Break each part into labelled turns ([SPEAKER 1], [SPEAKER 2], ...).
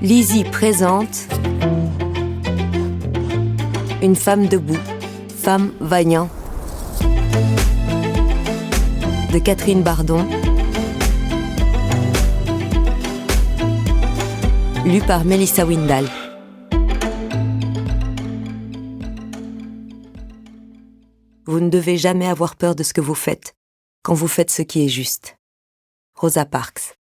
[SPEAKER 1] Lizzie présente Une femme debout, femme Vaillant de Catherine Bardon, lu par Melissa Windal. Vous ne devez jamais avoir peur de ce que vous faites quand vous faites ce qui est juste. Rosa Parks.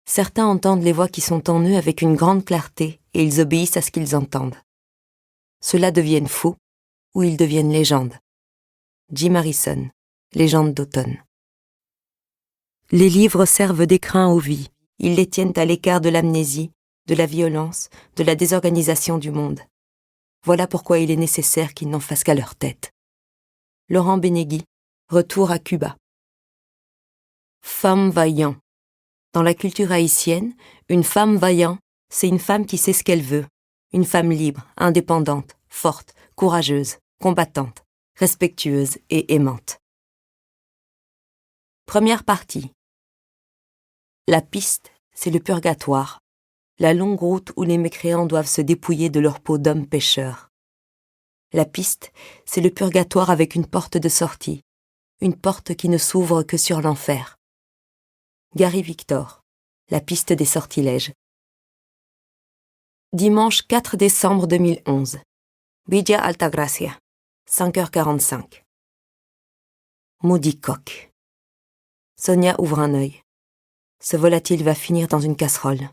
[SPEAKER 1] Certains entendent les voix qui sont en eux avec une grande clarté et ils obéissent à ce qu'ils entendent. Ceux-là deviennent fous ou ils deviennent légendes. Jim Harrison, Légende d'automne. Les livres servent d'écrin aux vies. Ils les tiennent à l'écart de l'amnésie, de la violence, de la désorganisation du monde. Voilà pourquoi il est nécessaire qu'ils n'en fassent qu'à leur tête. Laurent Benegui, Retour à Cuba. Femme Vaillant. Dans la culture haïtienne, une femme vaillant, c'est une femme qui sait ce qu'elle veut. Une femme libre, indépendante, forte, courageuse, combattante, respectueuse et aimante. Première partie. La piste, c'est le purgatoire, la longue route où les mécréants doivent se dépouiller de leur peau d'hommes pêcheurs. La piste, c'est le purgatoire avec une porte de sortie, une porte qui ne s'ouvre que sur l'enfer. Gary Victor, La piste des sortilèges. Dimanche 4 décembre 2011. Villa Altagracia, 5h45. Maudit coq. Sonia ouvre un œil. Ce volatile va finir dans une casserole.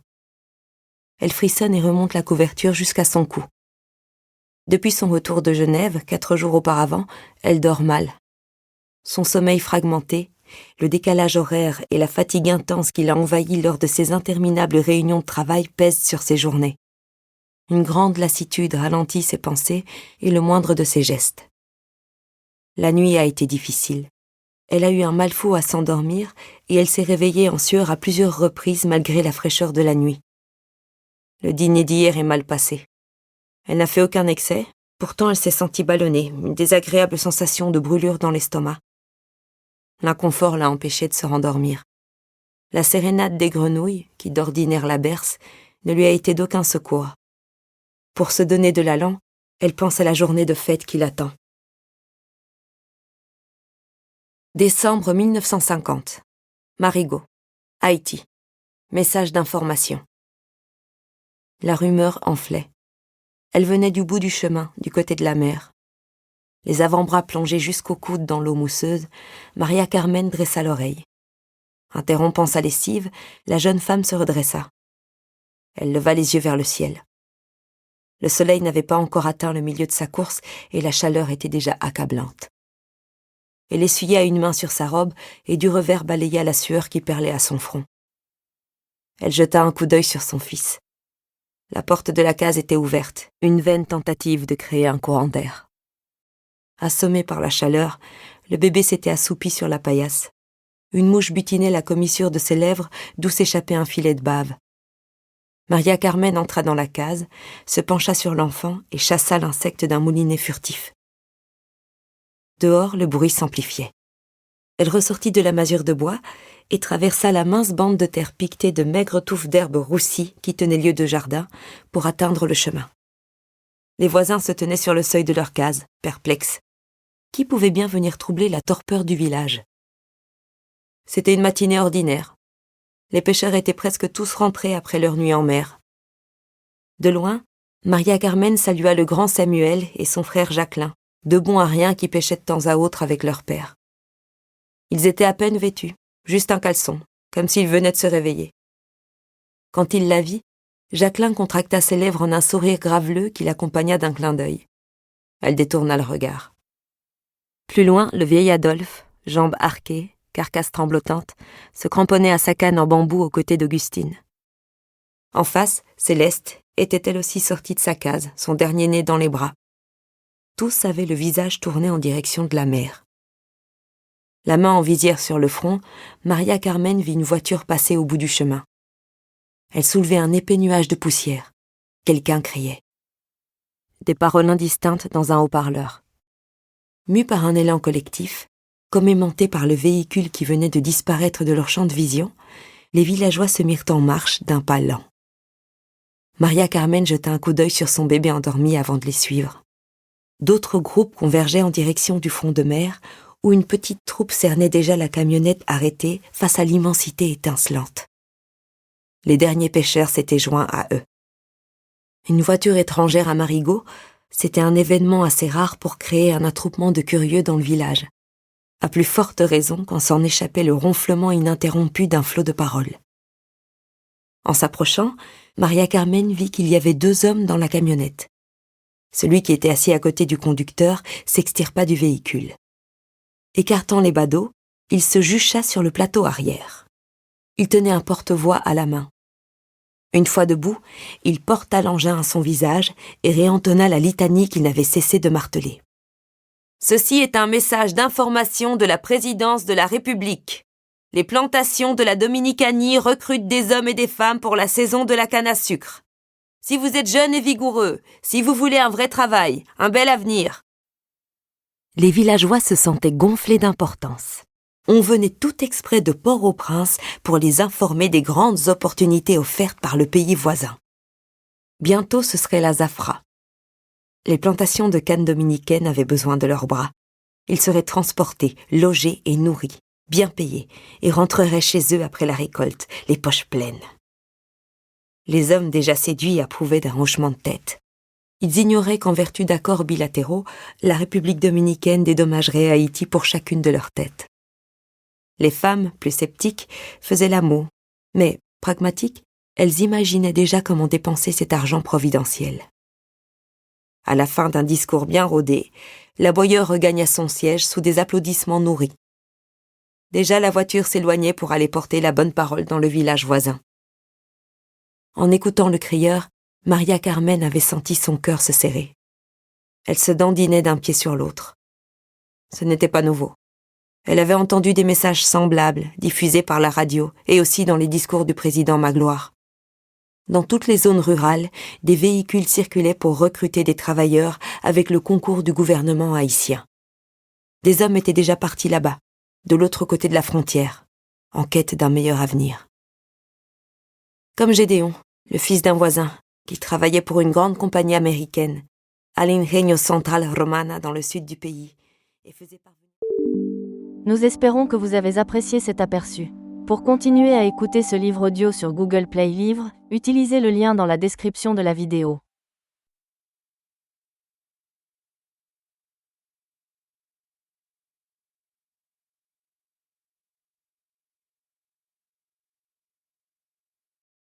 [SPEAKER 1] Elle frissonne et remonte la couverture jusqu'à son cou. Depuis son retour de Genève, 4 jours auparavant, elle dort mal. Son sommeil fragmenté, le décalage horaire et la fatigue intense qui l'a envahi lors de ses interminables réunions de travail pèsent sur ses journées. Une grande lassitude ralentit ses pensées et le moindre de ses gestes. La nuit a été difficile. Elle a eu un mal fou à s'endormir et elle s'est réveillée en sueur à plusieurs reprises malgré la fraîcheur de la nuit. Le dîner d'hier est mal passé. Elle n'a fait aucun excès, pourtant elle s'est sentie ballonnée, une désagréable sensation de brûlure dans l'estomac. L'inconfort l'a empêchée de se rendormir. La sérénade des grenouilles, qui d'ordinaire la berce, ne lui a été d'aucun secours. Pour se donner de l'allant, elle pense à la journée de fête qui l'attend. Décembre 1950. Marigot, Haïti. Message d'information. La rumeur enflait. Elle venait du bout du chemin, du côté de la mer. Les avant-bras plongés jusqu'au coude dans l'eau mousseuse, Maria Carmen dressa l'oreille. Interrompant sa lessive, la jeune femme se redressa. Elle leva les yeux vers le ciel. Le soleil n'avait pas encore atteint le milieu de sa course et la chaleur était déjà accablante. Elle essuya une main sur sa robe et du revers balaya la sueur qui perlait à son front. Elle jeta un coup d'œil sur son fils. La porte de la case était ouverte, une vaine tentative de créer un courant d'air. Assommé par la chaleur, le bébé s'était assoupi sur la paillasse. Une mouche butinait la commissure de ses lèvres d'où s'échappait un filet de bave. Maria Carmen entra dans la case, se pencha sur l'enfant et chassa l'insecte d'un moulinet furtif. Dehors, le bruit s'amplifiait. Elle ressortit de la masure de bois et traversa la mince bande de terre piquetée de maigres touffes d'herbes roussies qui tenaient lieu de jardin pour atteindre le chemin. Les voisins se tenaient sur le seuil de leur case, perplexes. Qui pouvait bien venir troubler la torpeur du village? C'était une matinée ordinaire. Les pêcheurs étaient presque tous rentrés après leur nuit en mer. De loin, Maria Carmen salua le grand Samuel et son frère Jacqueline, deux bons à rien qui pêchaient de temps à autre avec leur père. Ils étaient à peine vêtus, juste un caleçon, comme s'ils venaient de se réveiller. Quand il la vit, Jacqueline contracta ses lèvres en un sourire graveleux qui l'accompagna d'un clin d'œil. Elle détourna le regard. Plus loin, le vieil Adolphe, jambes arquées, carcasse tremblotante, se cramponnait à sa canne en bambou aux côtés d'Augustine. En face, Céleste était elle aussi sortie de sa case, son dernier né dans les bras. Tous avaient le visage tourné en direction de la mer. La main en visière sur le front, Maria Carmen vit une voiture passer au bout du chemin. Elle soulevait un épais nuage de poussière. Quelqu'un criait. Des paroles indistinctes dans un haut-parleur. Mus par un élan collectif, comme aimantés par le véhicule qui venait de disparaître de leur champ de vision, les villageois se mirent en marche d'un pas lent. Maria Carmen jeta un coup d'œil sur son bébé endormi avant de les suivre. D'autres groupes convergeaient en direction du front de mer, où une petite troupe cernait déjà la camionnette arrêtée face à l'immensité étincelante. Les derniers pêcheurs s'étaient joints à eux. Une voiture étrangère à Marigot, c'était un événement assez rare pour créer un attroupement de curieux dans le village. À plus forte raison quand s'en échappait le ronflement ininterrompu d'un flot de paroles. En s'approchant, Maria Carmen vit qu'il y avait 2 hommes dans la camionnette. Celui qui était assis à côté du conducteur s'extirpa du véhicule. Écartant les badauds, il se jucha sur le plateau arrière. Il tenait un porte-voix à la main. Une fois debout, il porta l'engin à son visage et réentonna la litanie qu'il n'avait cessé de marteler. « Ceci est un message d'information de la présidence de la République. Les plantations de la Dominicanie recrutent des hommes et des femmes pour la saison de la canne à sucre. Si vous êtes jeune et vigoureux, si vous voulez un vrai travail, un bel avenir. » Les villageois se sentaient gonflés d'importance. On venait tout exprès de Port-au-Prince pour les informer des grandes opportunités offertes par le pays voisin. Bientôt ce serait la Zafra. Les plantations de canne dominicaine avaient besoin de leurs bras. Ils seraient transportés, logés et nourris, bien payés, et rentreraient chez eux après la récolte, les poches pleines. Les hommes déjà séduits approuvaient d'un hochement de tête. Ils ignoraient qu'en vertu d'accords bilatéraux, la République dominicaine dédommagerait Haïti pour chacune de leurs têtes. Les femmes, plus sceptiques, faisaient la moue, mais, pragmatiques, elles imaginaient déjà comment dépenser cet argent providentiel. À la fin d'un discours bien rodé, l'aboyeur regagna son siège sous des applaudissements nourris. Déjà la voiture s'éloignait pour aller porter la bonne parole dans le village voisin. En écoutant le crieur, Maria Carmen avait senti son cœur se serrer. Elle se dandinait d'un pied sur l'autre. Ce n'était pas nouveau. Elle avait entendu des messages semblables, diffusés par la radio et aussi dans les discours du président Magloire. Dans toutes les zones rurales, des véhicules circulaient pour recruter des travailleurs avec le concours du gouvernement haïtien. Des hommes étaient déjà partis là-bas, de l'autre côté de la frontière, en quête d'un meilleur avenir. Comme Gédéon, le fils d'un voisin, qui travaillait pour une grande compagnie américaine, à l'Ingenio Central Romana dans le sud du pays, et faisait parvenir...
[SPEAKER 2] Nous espérons que vous avez apprécié cet aperçu. Pour continuer à écouter ce livre audio sur Google Play Livres, utilisez le lien dans la description de la vidéo.